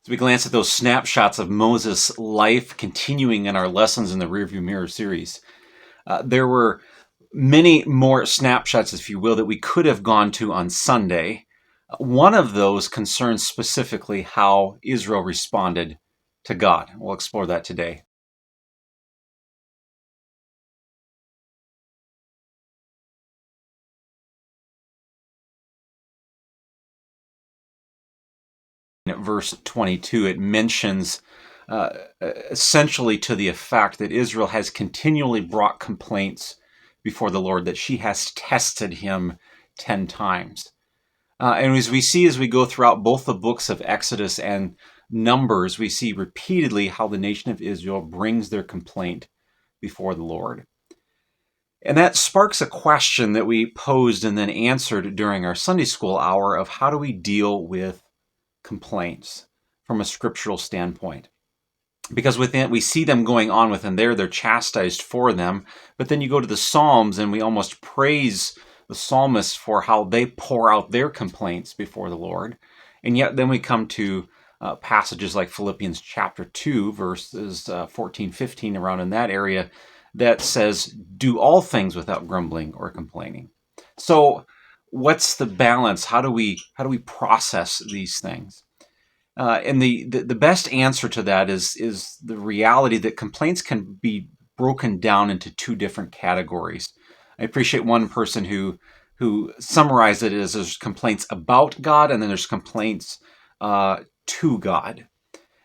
As we glance at those snapshots of Moses' life continuing in our Lessons in the Rearview Mirror series, there were many more snapshots, if you will, that we could have gone to on Sunday. One of those concerns specifically how Israel responded to God. We'll explore that today. At verse 22, it mentions essentially to the effect that Israel has continually brought complaints before the Lord, that she has tested him 10 times. And as we go throughout both the books of Exodus and Numbers, we see repeatedly how the nation of Israel brings their complaint before the Lord. And that sparks a question that we posed and then answered during our Sunday school hour of how do we deal with complaints from a scriptural standpoint. Because within, we see them going on within there, they're chastised for them. But then you go to the Psalms and we almost praise the psalmists for how they pour out their complaints before the Lord. And yet then we come to passages like Philippians chapter 2, verses 14, 15, around in that area, that says, do all things without grumbling or complaining. So what's the balance? How do we process these things? And the best answer to that is the reality that complaints can be broken down into two different categories. I appreciate one person who summarized it as there's complaints about God and then there's complaints to God.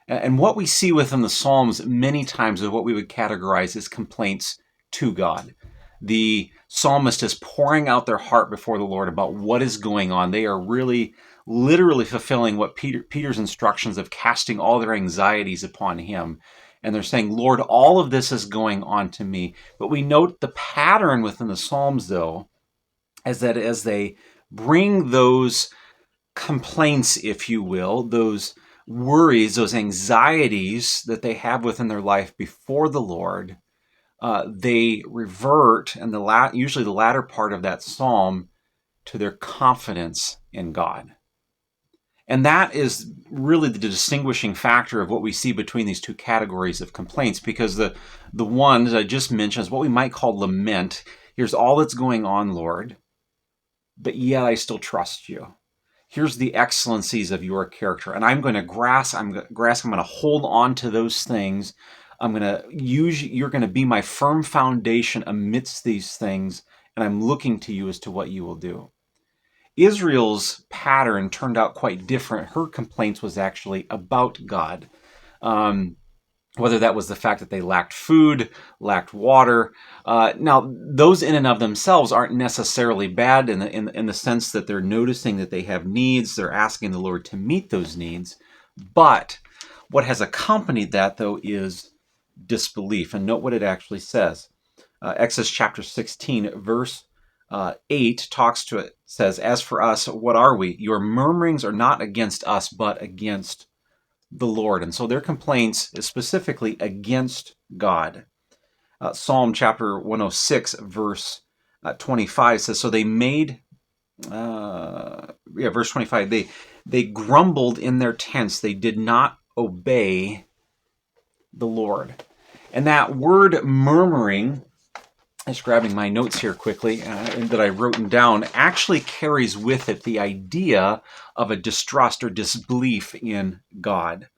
And what we see within the Psalms many times is what we would categorize as complaints to God. The psalmist is pouring out their heart before the Lord about what is going on. They are really literally fulfilling what Peter's instructions of casting all their anxieties upon him. And they're saying, Lord, all of this is going on to me. But we note the pattern within the Psalms, though, is that as they bring those complaints, if you will, those worries, those anxieties that they have within their life before the Lord, they revert, and usually the latter part of that psalm, to their confidence in God. And that is really the distinguishing factor of what we see between these two categories of complaints, because the one that I just mentioned is what we might call lament. Here's all that's going on, Lord, but yet I still trust you. Here's the excellencies of your character, and I'm going to grasp, I'm going to hold on to those things. You're going to be my firm foundation amidst these things, and I'm looking to you as to what you will do. Israel's pattern turned out quite different. Her complaints was actually about God. Whether that was the fact that they lacked food, lacked water. Now, those in and of themselves aren't necessarily bad in the sense that they're noticing that they have needs. They're asking the Lord to meet those needs. But what has accompanied that, though, is disbelief. And note what it actually says. Exodus chapter 16, verse 8 talks to it, says, as for us, what are we? Your murmurings are not against us, but against the Lord. And so their complaints is specifically against God. Psalm chapter 106, verse 25 says, so they made, verse 25, they grumbled in their tents. They did not obey the Lord. And that word murmuring, just grabbing my notes here quickly that I wrote down, actually carries with it the idea of a distrust or disbelief in God.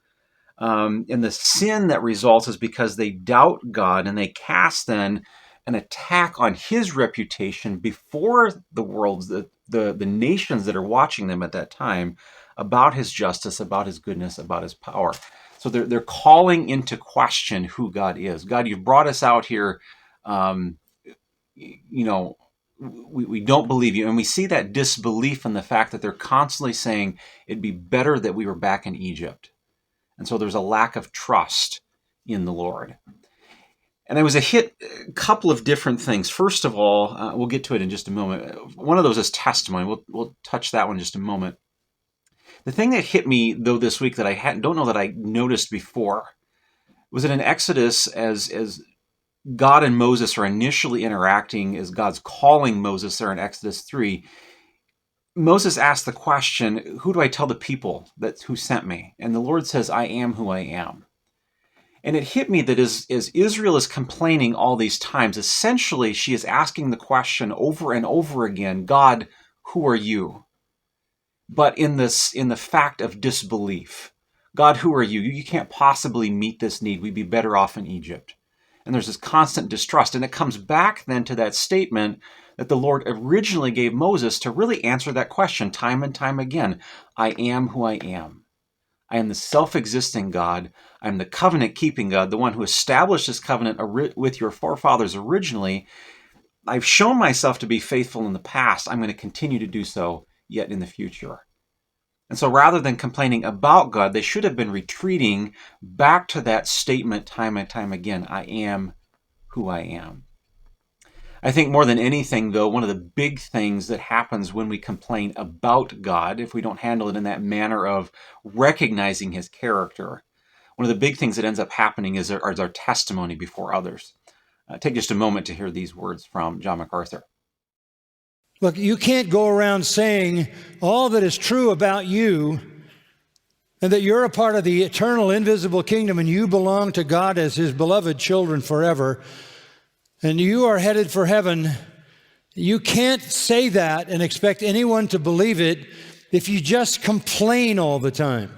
And the sin that results is because they doubt God and they cast then an attack on his reputation before the world, the nations that are watching them at that time, about his justice, about his goodness, about his power. So they're calling into question who God is. God, you've brought us out here. We don't believe you. And we see that disbelief in the fact that they're constantly saying it'd be better that we were back in Egypt. And so there's a lack of trust in the Lord. And there was a couple of different things. First of all, we'll get to it in just a moment. One of those is testimony. We'll touch that one in just a moment. The thing that hit me, though, this week that I don't know that I noticed before was that in Exodus, as God and Moses are initially interacting, as God's calling Moses there in Exodus 3, Moses asked the question, who do I tell the people who sent me? And the Lord says, I am who I am. And it hit me that as Israel is complaining all these times, essentially she is asking the question over and over again, God, who are you? But in the fact of disbelief. God, who are you? You can't possibly meet this need. We'd be better off in Egypt. And there's this constant distrust. And it comes back then to that statement that the Lord originally gave Moses to really answer that question time and time again. I am who I am. I am the self-existing God. I'm the covenant-keeping God, the one who established this covenant with your forefathers originally. I've shown myself to be faithful in the past. I'm going to continue to do so yet in the future. And so rather than complaining about God, they should have been retreating back to that statement time and time again. I am who I am. I think more than anything, though, one of the big things that happens when we complain about God, if we don't handle it in that manner of recognizing his character, one of the big things that ends up happening is our testimony before others. Take just a moment to hear these words from John MacArthur. Look, you can't go around saying all that is true about you and that you're a part of the eternal, invisible kingdom and you belong to God as his beloved children forever, and you are headed for heaven. You can't say that and expect anyone to believe it if you just complain all the time.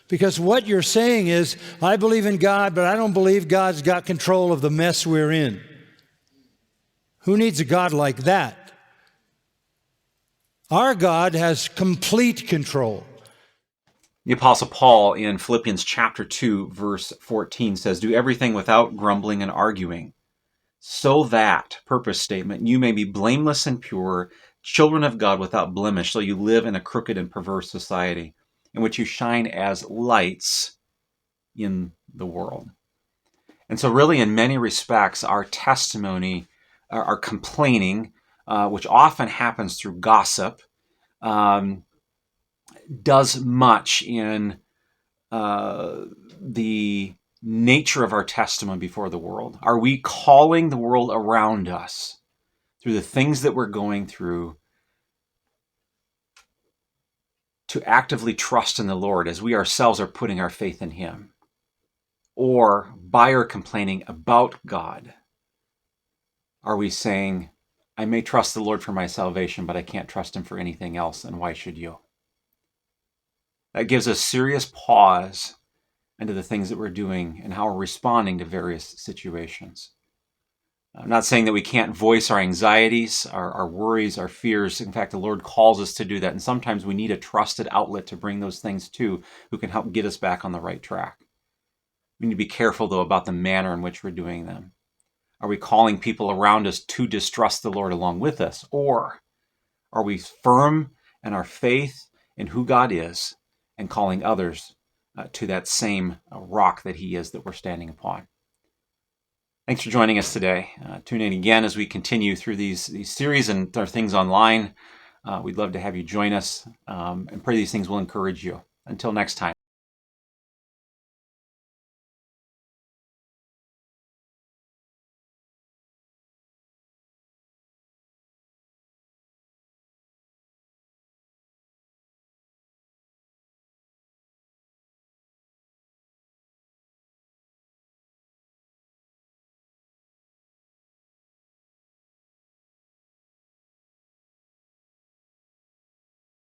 Because what you're saying is, I believe in God, but I don't believe God's got control of the mess we're in. Who needs a God like that? Our God has complete control. The Apostle Paul in Philippians chapter 2, verse 14 says, do everything without grumbling and arguing, so that, purpose statement, you may be blameless and pure, children of God without blemish, so you live in a crooked and perverse society, in which you shine as lights in the world. And so really, in many respects, our testimony, our complaining, which often happens through gossip, does much in the nature of our testimony before the world. Are we calling the world around us through the things that we're going through to actively trust in the Lord as we ourselves are putting our faith in him? Or by our complaining about God, are we saying, I may trust the Lord for my salvation, but I can't trust him for anything else, and why should you? That gives us serious pause into the things that we're doing and how we're responding to various situations. I'm not saying that we can't voice our anxieties, our worries, our fears. In fact, the Lord calls us to do that, and sometimes we need a trusted outlet to bring those things to who can help get us back on the right track. We need to be careful, though, about the manner in which we're doing them. Are we calling people around us to distrust the Lord along with us? Or are we firm in our faith in who God is and calling others to that same rock that he is that we're standing upon? Thanks for joining us today. Tune in again as we continue through these series and our things online. We'd love to have you join us and pray these things will encourage you. Until next time.